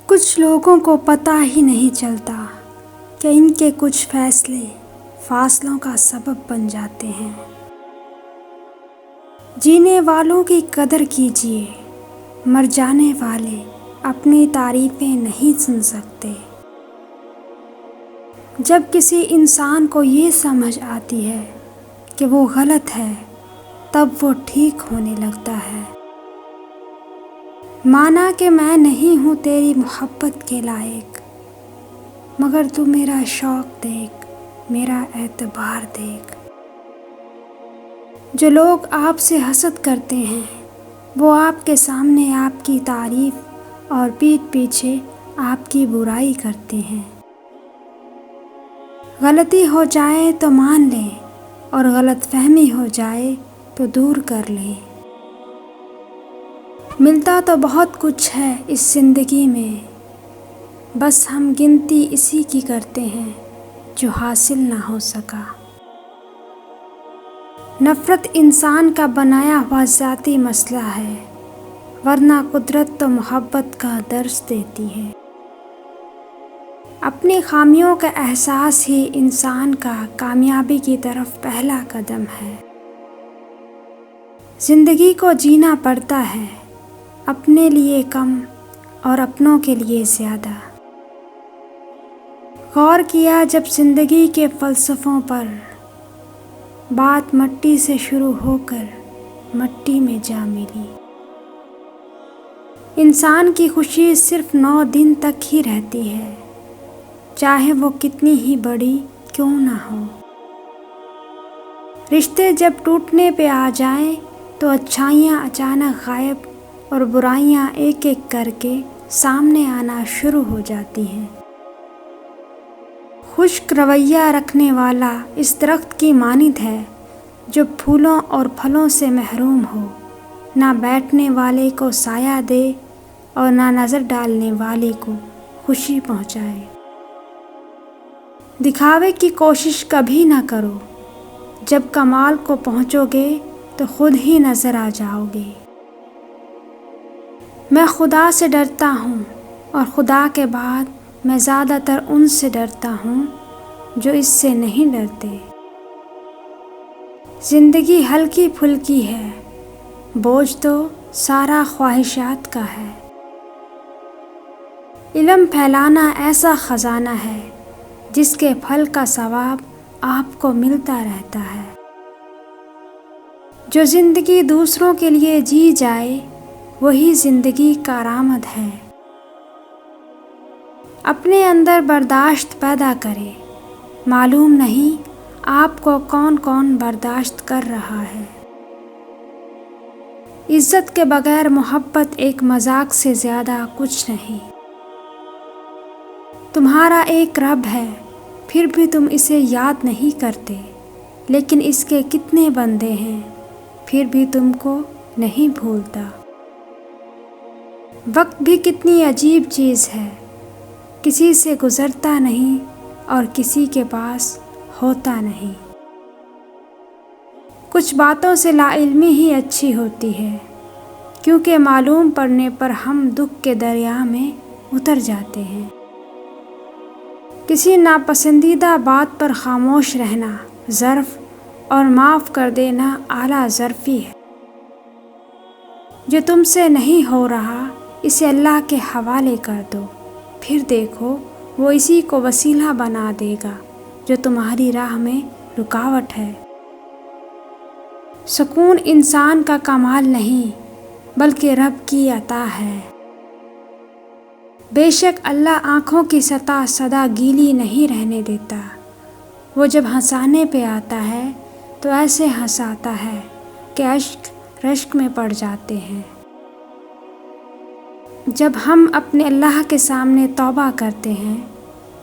کچھ لوگوں کو پتہ ہی نہیں چلتا کہ ان کے کچھ فیصلے فاصلوں کا سبب بن جاتے ہیں۔ جینے والوں کی قدر کیجیے، مر جانے والے اپنی تعریفیں نہیں سن سکتے۔ جب کسی انسان کو یہ سمجھ آتی ہے کہ وہ غلط ہے، تب وہ ٹھیک ہونے لگتا ہے۔ مانا کہ میں نہیں ہوں تیری محبت کے لائق، مگر تو میرا شوق دیکھ، میرا اعتبار دیکھ۔ جو لوگ آپ سے حسد کرتے ہیں، وہ آپ کے سامنے آپ کی تعریف اور پیٹھ پیچھے آپ کی برائی کرتے ہیں۔ غلطی ہو جائے تو مان لیں، اور غلط فہمی ہو جائے تو دور کر لیں۔ ملتا تو بہت کچھ ہے اس زندگی میں، بس ہم گنتی اسی کی کرتے ہیں جو حاصل نہ ہو سکا۔ نفرت انسان کا بنایا ہوا ذاتی مسئلہ ہے، ورنہ قدرت تو محبت کا درس دیتی ہے۔ اپنی خامیوں کا احساس ہی انسان کا کامیابی کی طرف پہلا قدم ہے۔ زندگی کو جینا پڑتا ہے، اپنے لیے کم اور اپنوں کے لیے زیادہ۔ غور کیا جب زندگی کے فلسفوں پر، بات مٹی سے شروع ہو کر مٹی میں جا ملی۔ انسان کی خوشی صرف 9 دن تک ہی رہتی ہے، چاہے وہ کتنی ہی بڑی کیوں نہ ہو۔ رشتے جب ٹوٹنے پہ آ جائیں تو اچھائیاں اچانک غائب اور برائیاں ایک ایک کر کے سامنے آنا شروع ہو جاتی ہیں۔ خشک رویہ رکھنے والا اس درخت کی مانند ہے جو پھولوں اور پھلوں سے محروم ہو، نہ بیٹھنے والے کو سایہ دے اور نہ نظر ڈالنے والے کو خوشی پہنچائے۔ دکھاوے کی کوشش کبھی نہ کرو، جب کمال کو پہنچو گے تو خود ہی نظر آ جاؤ گے۔ میں خدا سے ڈرتا ہوں، اور خدا کے بعد میں زیادہ تر ان سے ڈرتا ہوں جو اس سے نہیں ڈرتے۔ زندگی ہلکی پھلکی ہے، بوجھ تو سارا خواہشات کا ہے۔ علم پھیلانا ایسا خزانہ ہے جس کے پھل کا ثواب آپ کو ملتا رہتا ہے۔ جو زندگی دوسروں کے لیے جی جائے، وہی زندگی کارآمد ہے۔ اپنے اندر برداشت پیدا کرے، معلوم نہیں آپ کو کون کون برداشت کر رہا ہے۔ عزت کے بغیر محبت ایک مذاق سے زیادہ کچھ نہیں۔ تمہارا ایک رب ہے، پھر بھی تم اسے یاد نہیں کرتے، لیکن اس کے کتنے بندے ہیں، پھر بھی تم کو نہیں بھولتا۔ وقت بھی کتنی عجیب چیز ہے، کسی سے گزرتا نہیں اور کسی کے پاس ہوتا نہیں۔ کچھ باتوں سے لا علمی ہی اچھی ہوتی ہے، کیونکہ معلوم پڑنے پر ہم دکھ کے دریا میں اتر جاتے ہیں۔ کسی ناپسندیدہ بات پر خاموش رہنا ظرف اور معاف کر دینا اعلیٰ ظرفی ہے۔ جو تم سے نہیں ہو رہا، اسے اللہ کے حوالے کر دو، پھر دیکھو وہ اسی کو وسیلہ بنا دے گا جو تمہاری راہ میں رکاوٹ ہے۔ سکون انسان کا کمال نہیں، بلکہ رب کی عطا ہے۔ بے شک اللہ آنکھوں کی سطح سدا گیلی نہیں رہنے دیتا، وہ جب ہنسانے پہ آتا ہے تو ایسے ہنساتا ہے کہ اشک رشک میں پڑ جاتے ہیں۔ جب ہم اپنے اللہ کے سامنے توبہ کرتے ہیں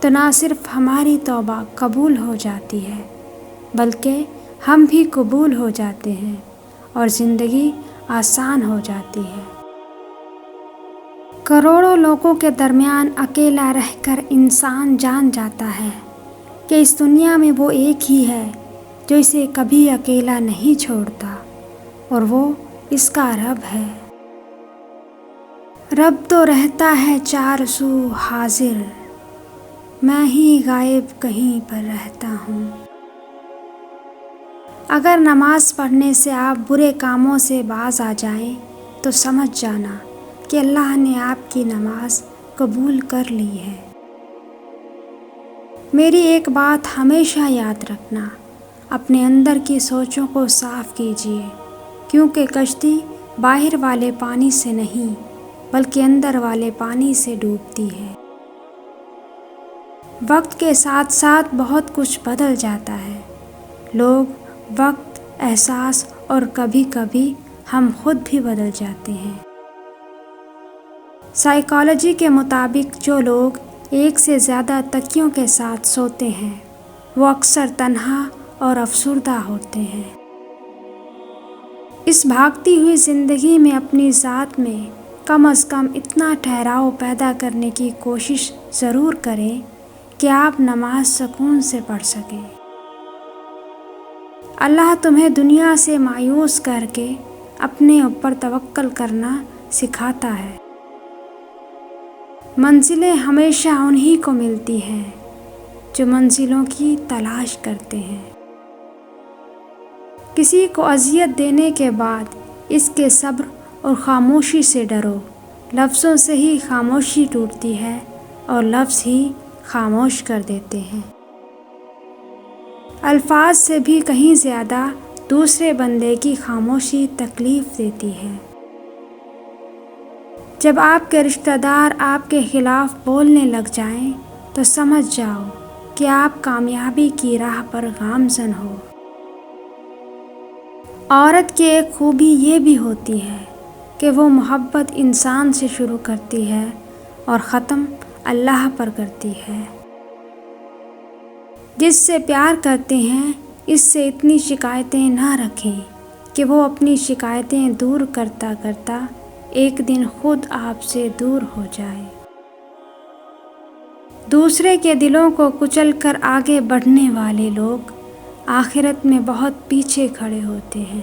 تو نہ صرف ہماری توبہ قبول ہو جاتی ہے، بلکہ ہم بھی قبول ہو جاتے ہیں اور زندگی آسان ہو جاتی ہے۔ کروڑوں لوگوں کے درمیان اکیلا رہ کر انسان جان جاتا ہے کہ اس دنیا میں وہ ایک ہی ہے جو اسے کبھی اکیلا نہیں چھوڑتا، اور وہ اس کا رب ہے۔ رب تو رہتا ہے چار سو حاضر، میں ہی غائب کہیں پر رہتا ہوں۔ اگر نماز پڑھنے سے آپ برے کاموں سے باز آ جائیں تو سمجھ جانا کہ اللہ نے آپ کی نماز قبول کر لی ہے۔ میری ایک بات ہمیشہ یاد رکھنا، اپنے اندر کی سوچوں کو صاف کیجیے، کیونکہ کشتی باہر والے پانی سے نہیں بلکہ اندر والے پانی سے ڈوبتی ہے۔ وقت کے ساتھ ساتھ بہت کچھ بدل جاتا ہے، لوگ، وقت، احساس اور کبھی کبھی ہم خود بھی بدل جاتے ہیں۔ سائیکالوجی کے مطابق جو لوگ ایک سے زیادہ تکیوں کے ساتھ سوتے ہیں وہ اکثر تنہا اور افسردہ ہوتے ہیں۔ اس بھاگتی ہوئی زندگی میں اپنی ذات میں کم از کم اتنا ٹھہراؤ پیدا کرنے کی کوشش ضرور کریں کہ آپ نماز سکون سے پڑھ سکیں۔ اللہ تمہیں دنیا سے مایوس کر کے اپنے اوپر توکل کرنا سکھاتا ہے۔ منزلیں ہمیشہ انہی کو ملتی ہیں جو منزلوں کی تلاش کرتے ہیں۔ کسی کو اذیت دینے کے بعد اس کے صبر اور خاموشی سے ڈرو، لفظوں سے ہی خاموشی ٹوٹتی ہے اور لفظ ہی خاموش کر دیتے ہیں۔ الفاظ سے بھی کہیں زیادہ دوسرے بندے کی خاموشی تکلیف دیتی ہے۔ جب آپ کے رشتہ دار آپ کے خلاف بولنے لگ جائیں تو سمجھ جاؤ کہ آپ کامیابی کی راہ پر گامزن ہو۔ عورت کی ایک خوبی یہ بھی ہوتی ہے کہ وہ محبت انسان سے شروع کرتی ہے اور ختم اللہ پر کرتی ہے۔ جس سے پیار کرتے ہیں اس سے اتنی شکایتیں نہ رکھیں کہ وہ اپنی شکایتیں دور کرتا کرتا ایک دن خود آپ سے دور ہو جائے۔ دوسرے کے دلوں کو کچل کر آگے بڑھنے والے لوگ آخرت میں بہت پیچھے کھڑے ہوتے ہیں۔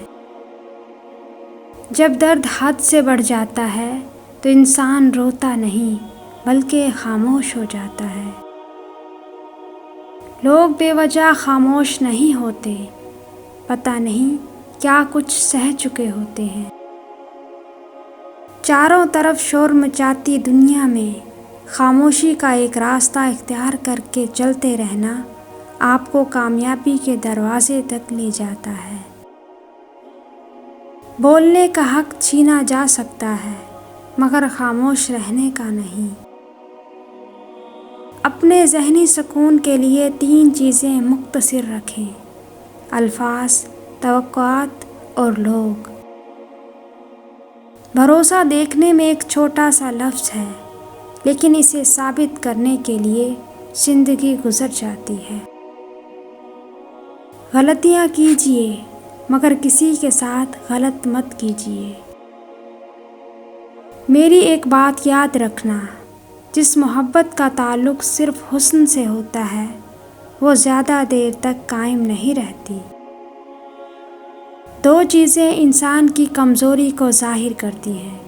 جب درد حد سے بڑھ جاتا ہے تو انسان روتا نہیں بلکہ خاموش ہو جاتا ہے۔ لوگ بے وجہ خاموش نہیں ہوتے، پتہ نہیں کیا کچھ سہ چکے ہوتے ہیں۔ چاروں طرف شور مچاتی دنیا میں خاموشی کا ایک راستہ اختیار کر کے چلتے رہنا آپ کو کامیابی کے دروازے تک لے جاتا ہے۔ بولنے کا حق چھینا جا سکتا ہے مگر خاموش رہنے کا نہیں۔ اپنے ذہنی سکون کے لیے 3 چیزیں مختصر رکھیں: الفاظ، توقعات اور لوگ۔ بھروسہ دیکھنے میں ایک چھوٹا سا لفظ ہے لیکن اسے ثابت کرنے کے لیے زندگی گزر جاتی ہے۔ غلطیاں کیجیے مگر کسی کے ساتھ غلط مت کیجیے۔ میری ایک بات یاد رکھنا، جس محبت کا تعلق صرف حسن سے ہوتا ہے وہ زیادہ دیر تک قائم نہیں رہتی۔ 2 چیزیں انسان کی کمزوری کو ظاہر کرتی ہیں: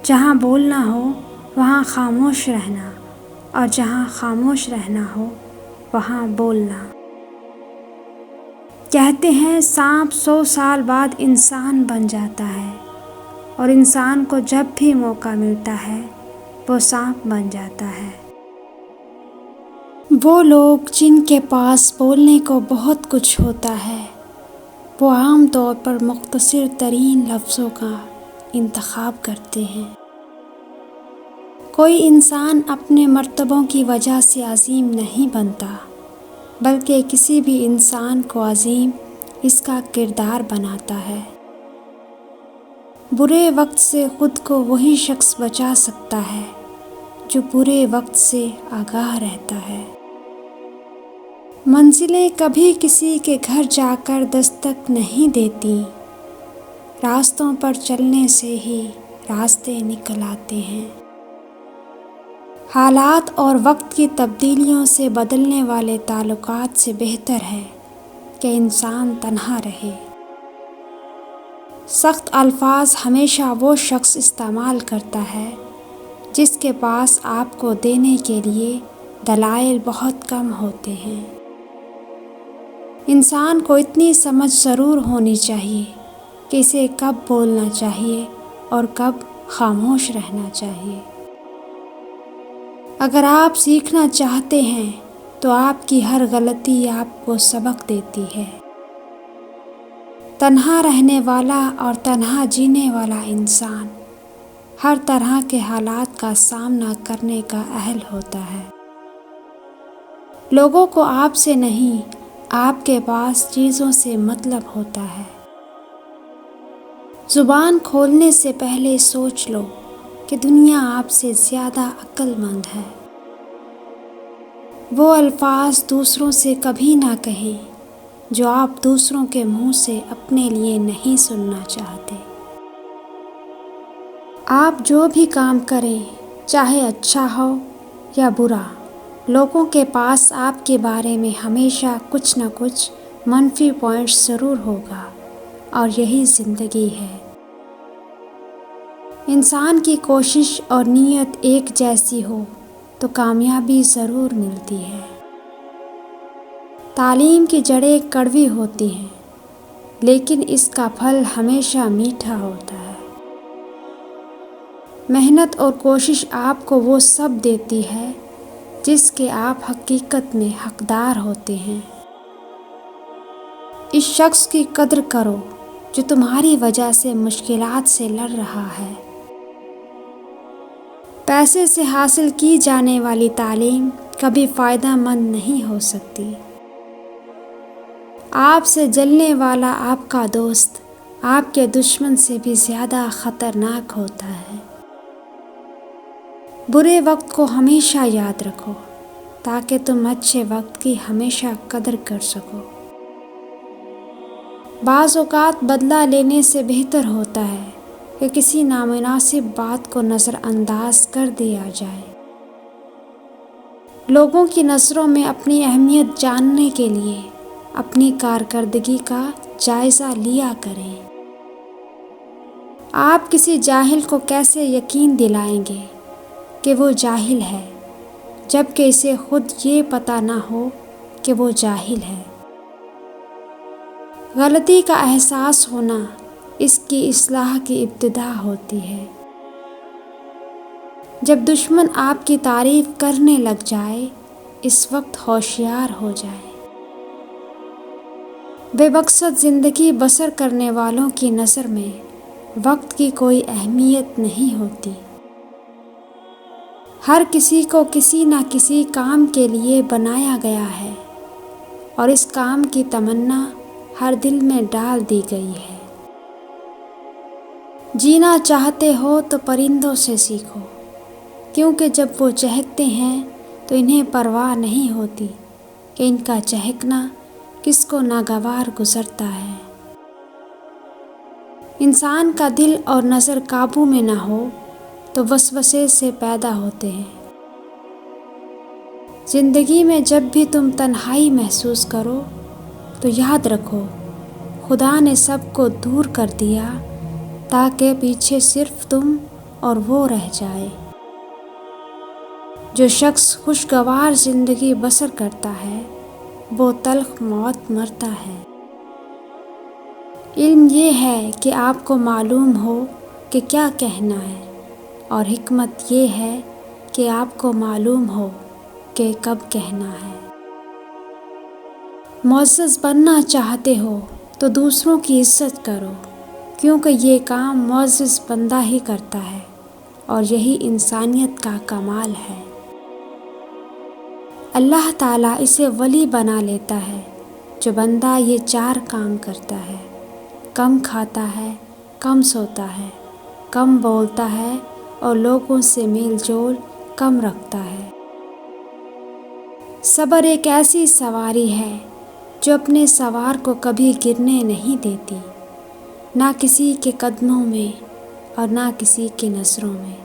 جہاں بولنا ہو وہاں خاموش رہنا اور جہاں خاموش رہنا ہو وہاں بولنا۔ کہتے ہیں سانپ 100 سال بعد انسان بن جاتا ہے اور انسان کو جب بھی موقع ملتا ہے وہ سانپ بن جاتا ہے۔ وہ لوگ جن کے پاس بولنے کو بہت کچھ ہوتا ہے وہ عام طور پر مختصر ترین لفظوں کا انتخاب کرتے ہیں۔ کوئی انسان اپنے مرتبوں کی وجہ سے عظیم نہیں بنتا بلکہ کسی بھی انسان کو عظیم اس کا کردار بناتا ہے۔ برے وقت سے خود کو وہی شخص بچا سکتا ہے جو برے وقت سے آگاہ رہتا ہے۔ منزلیں کبھی کسی کے گھر جا کر دستک نہیں دیتی، راستوں پر چلنے سے ہی راستے نکل آتے ہیں۔ حالات اور وقت کی تبدیلیوں سے بدلنے والے تعلقات سے بہتر ہے کہ انسان تنہا رہے۔ سخت الفاظ ہمیشہ وہ شخص استعمال کرتا ہے جس کے پاس آپ کو دینے کے لیے دلائل بہت کم ہوتے ہیں۔ انسان کو اتنی سمجھ ضرور ہونی چاہیے کہ اسے کب بولنا چاہیے اور کب خاموش رہنا چاہیے۔ اگر آپ سیکھنا چاہتے ہیں تو آپ کی ہر غلطی آپ کو سبق دیتی ہے۔ تنہا رہنے والا اور تنہا جینے والا انسان ہر طرح کے حالات کا سامنا کرنے کا اہل ہوتا ہے۔ لوگوں کو آپ سے نہیں، آپ کے پاس چیزوں سے مطلب ہوتا ہے۔ زبان کھولنے سے پہلے سوچ لو کہ دنیا آپ سے زیادہ عقل مند ہے۔ وہ الفاظ دوسروں سے کبھی نہ کہیں جو آپ دوسروں کے منہ سے اپنے لیے نہیں سننا چاہتے۔ آپ جو بھی کام کریں، چاہے اچھا ہو یا برا، لوگوں کے پاس آپ کے بارے میں ہمیشہ کچھ نہ کچھ منفی پوائنٹس ضرور ہوگا، اور یہی زندگی ہے۔ انسان کی کوشش اور نیت ایک جیسی ہو تو کامیابی ضرور ملتی ہے۔ تعلیم کی جڑیں کڑوی ہوتی ہیں، لیکن اس کا پھل ہمیشہ میٹھا ہوتا ہے۔ محنت اور کوشش آپ کو وہ سب دیتی ہے جس کے آپ حقیقت میں حقدار ہوتے ہیں۔ اس شخص کی قدر کرو جو تمہاری وجہ سے مشکلات سے لڑ رہا ہے۔ پیسے سے حاصل کی جانے والی تعلیم کبھی فائدہ مند نہیں ہو سکتی۔ آپ سے جلنے والا آپ کا دوست آپ کے دشمن سے بھی زیادہ خطرناک ہوتا ہے۔ برے وقت کو ہمیشہ یاد رکھو تاکہ تم اچھے وقت کی ہمیشہ قدر کر سکو۔ بعض اوقات بدلہ لینے سے بہتر ہوتا ہے کہ کسی نامناسب بات کو نظر انداز کر دیا جائے۔ لوگوں کی نظروں میں اپنی اہمیت جاننے کے لیے اپنی کارکردگی کا جائزہ لیا کریں۔ آپ کسی جاہل کو کیسے یقین دلائیں گے کہ وہ جاہل ہے، جبکہ اسے خود یہ پتہ نہ ہو کہ وہ جاہل ہے۔ غلطی کا احساس ہونا اس کی اصلاح کی ابتدا ہوتی ہے۔ جب دشمن آپ کی تعریف کرنے لگ جائے، اس وقت ہوشیار ہو جائے۔ بے مقصد زندگی بسر کرنے والوں کی نظر میں وقت کی کوئی اہمیت نہیں ہوتی۔ ہر کسی کو کسی نہ کسی کام کے لیے بنایا گیا ہے، اور اس کام کی تمنا ہر دل میں ڈال دی گئی ہے۔ جینا چاہتے ہو تو پرندوں سے سیکھو، کیونکہ جب وہ چہکتے ہیں تو انہیں پرواہ نہیں ہوتی کہ ان کا چہکنا کس کو ناگوار گزرتا ہے۔ انسان کا دل اور نظر قابو میں نہ ہو تو وسوسے سے پیدا ہوتے ہیں۔ زندگی میں جب بھی تم تنہائی محسوس کرو تو یاد رکھو خدا نے سب کو دور کر دیا تاکہ پیچھے صرف تم اور وہ رہ جائے۔ جو شخص خوشگوار زندگی بسر کرتا ہے وہ تلخ موت مرتا ہے۔ علم یہ ہے کہ آپ کو معلوم ہو کہ کیا کہنا ہے، اور حکمت یہ ہے کہ آپ کو معلوم ہو کہ کب کہنا ہے۔ معزز بننا چاہتے ہو تو دوسروں کی عزت کرو، کیونکہ یہ کام معزز بندہ ہی کرتا ہے، اور یہی انسانیت کا کمال ہے۔ اللہ تعالیٰ اسے ولی بنا لیتا ہے جو بندہ یہ 4 کام کرتا ہے: کم کھاتا ہے، کم سوتا ہے، کم بولتا ہے، اور لوگوں سے میل جول کم رکھتا ہے۔ صبر ایک ایسی سواری ہے جو اپنے سوار کو کبھی گرنے نہیں دیتی، نہ کسی کے قدموں میں اور نہ کسی کی نظروں میں۔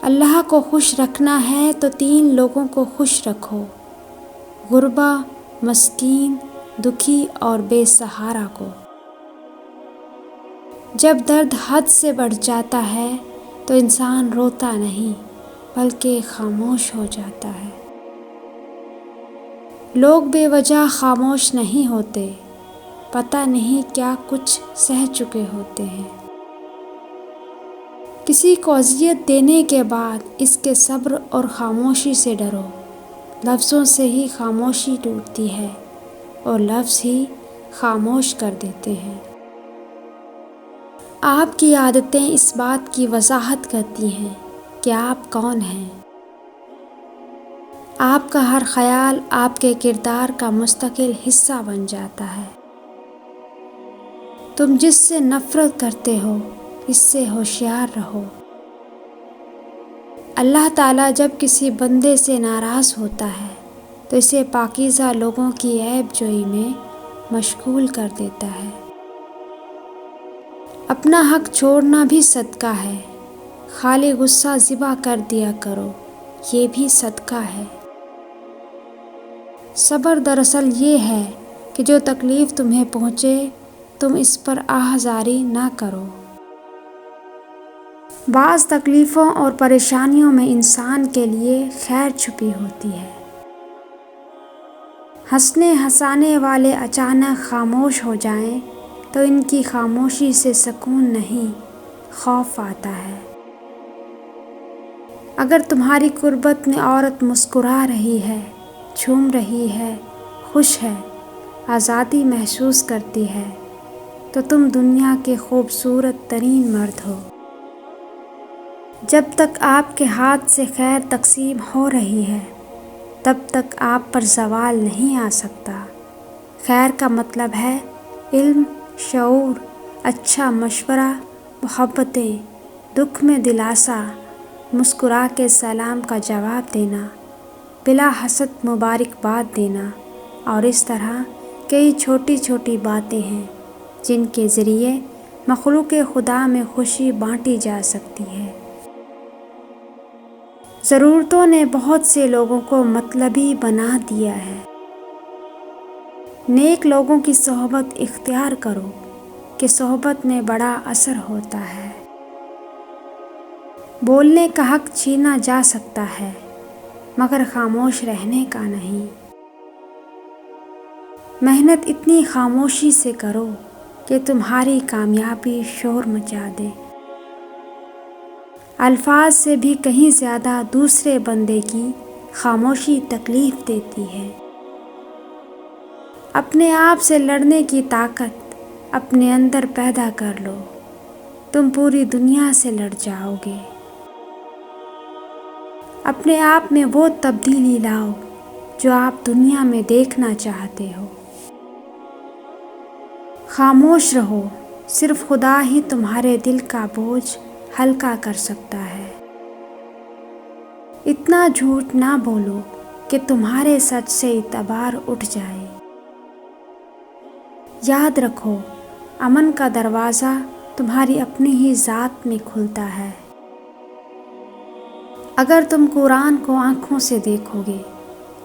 اللہ کو خوش رکھنا ہے تو 3 لوگوں کو خوش رکھو: غربا، مسکین، دکھی اور بے سہارا کو۔ جب درد حد سے بڑھ جاتا ہے تو انسان روتا نہیں بلکہ خاموش ہو جاتا ہے۔ لوگ بے وجہ خاموش نہیں ہوتے، پتہ نہیں کیا کچھ سہ چکے ہوتے ہیں۔ کسی کو اذیت دینے کے بعد اس کے صبر اور خاموشی سے ڈرو۔ لفظوں سے ہی خاموشی ٹوٹتی ہے اور لفظ ہی خاموش کر دیتے ہیں۔ آپ کی عادتیں اس بات کی وضاحت کرتی ہیں کہ آپ کون ہیں۔ آپ کا ہر خیال آپ کے کردار کا مستقل حصہ بن جاتا ہے۔ تم جس سے نفرت کرتے ہو اس سے ہوشیار رہو۔ اللہ تعالیٰ جب کسی بندے سے ناراض ہوتا ہے تو اسے پاکیزہ لوگوں کی عیب جوئی میں مشغول کر دیتا ہے۔ اپنا حق چھوڑنا بھی صدقہ ہے، خالی غصہ ذبح کر دیا کرو، یہ بھی صدقہ ہے۔ صبر دراصل یہ ہے کہ جو تکلیف تمہیں پہنچے تم اس پر آہذاری نہ کرو۔ بعض تکلیفوں اور پریشانیوں میں انسان کے لیے خیر چھپی ہوتی ہے۔ ہنسنے ہنسانے والے اچانک خاموش ہو جائیں تو ان کی خاموشی سے سکون نہیں، خوف آتا ہے۔ اگر تمہاری قربت میں عورت مسکرا رہی ہے، جھوم رہی ہے، خوش ہے، آزادی محسوس کرتی ہے تو تم دنیا کے خوبصورت ترین مرد ہو۔ جب تک آپ کے ہاتھ سے خیر تقسیم ہو رہی ہے تب تک آپ پر زوال نہیں آ سکتا۔ خیر کا مطلب ہے علم، شعور، اچھا مشورہ، محبتیں، دکھ میں دلاسا، مسکرا کے سلام کا جواب دینا، بلا حسد مبارکباد دینا، اور اس طرح کئی چھوٹی چھوٹی باتیں ہیں جن کے ذریعے مخلوق خدا میں خوشی بانٹی جا سکتی ہے۔ ضرورتوں نے بہت سے لوگوں کو مطلبی بنا دیا ہے۔ نیک لوگوں کی صحبت اختیار کرو کہ صحبت میں بڑا اثر ہوتا ہے۔ بولنے کا حق چھینا جا سکتا ہے مگر خاموش رہنے کا نہیں۔ محنت اتنی خاموشی سے کرو کہ تمہاری کامیابی شور مچا دے۔ الفاظ سے بھی کہیں زیادہ دوسرے بندے کی خاموشی تکلیف دیتی ہے۔ اپنے آپ سے لڑنے کی طاقت اپنے اندر پیدا کر لو، تم پوری دنیا سے لڑ جاؤ گے۔ اپنے آپ میں وہ تبدیلی لاؤ جو آپ دنیا میں دیکھنا چاہتے ہو۔ خاموش رہو، صرف خدا ہی تمہارے دل کا بوجھ ہلکا کر سکتا ہے۔ اتنا جھوٹ نہ بولو کہ تمہارے سچ سے اعتبار اٹھ جائے۔ یاد رکھو، امن کا دروازہ تمہاری اپنی ہی ذات میں کھلتا ہے۔ اگر تم قرآن کو آنکھوں سے دیکھو گے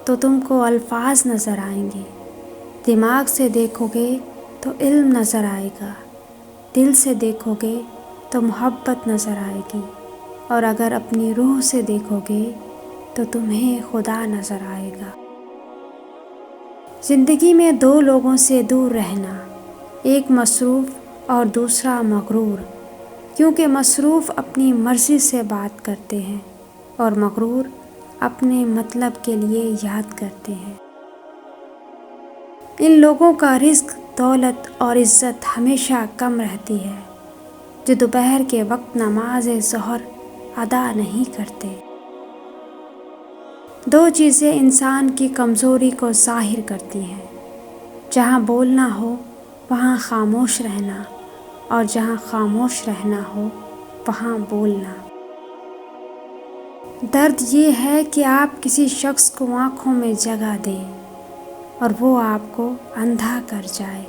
تو تم کو الفاظ نظر آئیں گے، دماغ سے دیکھو گے تو علم نظر آئے گا، دل سے دیکھو گے تو محبت نظر آئے گی، اور اگر اپنی روح سے دیکھو گے تو تمہیں خدا نظر آئے گا۔ زندگی میں دو لوگوں سے دور رہنا، ایک مصروف اور دوسرا مغرور، کیونکہ مصروف اپنی مرضی سے بات کرتے ہیں اور مغرور اپنے مطلب کے لیے یاد کرتے ہیں۔ ان لوگوں کا رزق، دولت اور عزت ہمیشہ کم رہتی ہے جو دوپہر کے وقت نماز ظہر ادا نہیں کرتے۔ دو چیزیں انسان کی کمزوری کو ظاہر کرتی ہیں، جہاں بولنا ہو وہاں خاموش رہنا، اور جہاں خاموش رہنا ہو وہاں بولنا۔ درد یہ ہے کہ آپ کسی شخص کو آنکھوں میں جگہ دیں اور وہ آپ کو اندھا کر جائے۔